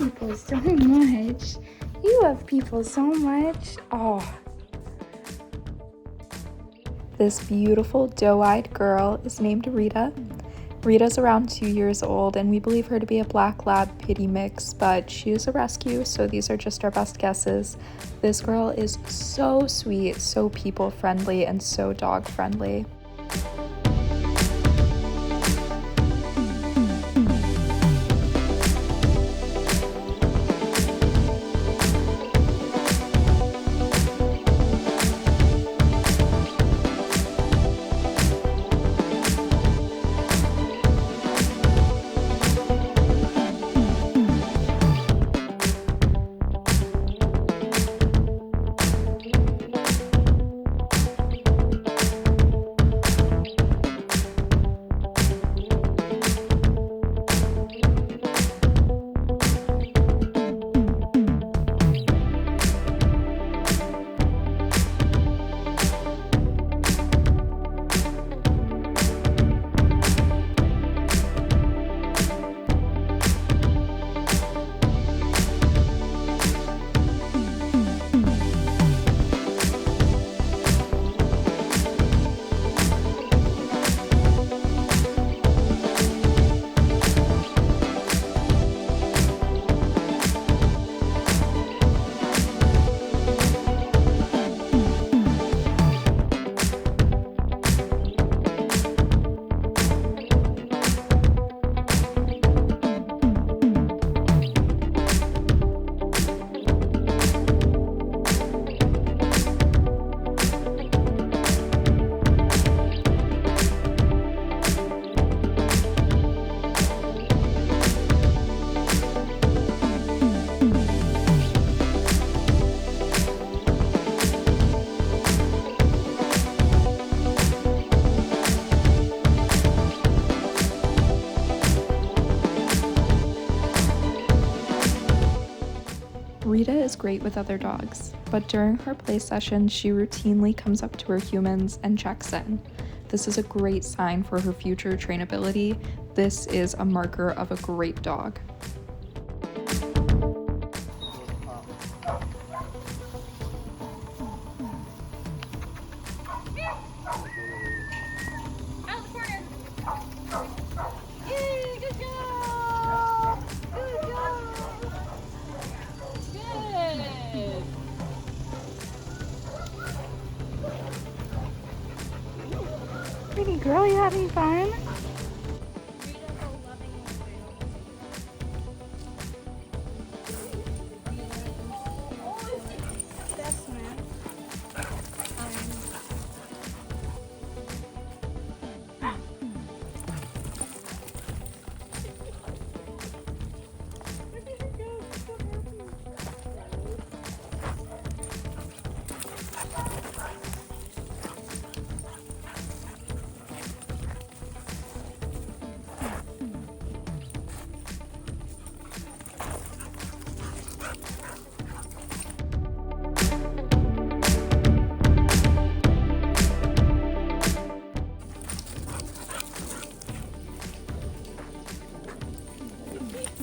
people so much. You love people so much. Oh. This beautiful doe-eyed girl is named Rita. Rita's around 2 years old, and we believe her to be a black lab Pittie mix, but she is a rescue, so these are just our best guesses. This girl is so sweet, so people friendly, and so dog friendly. Rita is great with other dogs, but during her play sessions, she routinely comes up to her humans and checks in. This is a great sign for her future trainability. This is a marker of a great dog. Pretty girl, you having fun?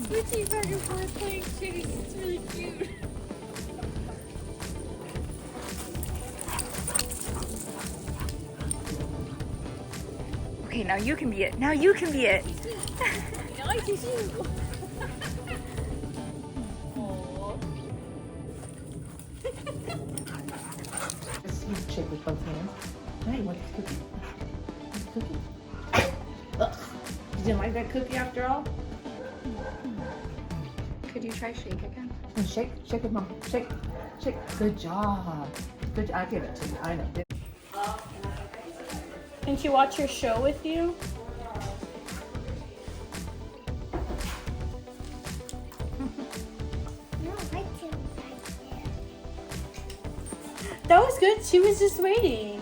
Pittie back and forth playing chase. It's really cute. Okay, now you can be it. Now you can be it. Nice as you. Just shake with both hands. Hey, what's cookie? Cookie? Ugh. You didn't like that cookie after all? Could you try shake again? And shake it, Mom. Shake. Good job. Good. I give it to you. I know. Can she watch your show with you? That was good. She was just waiting.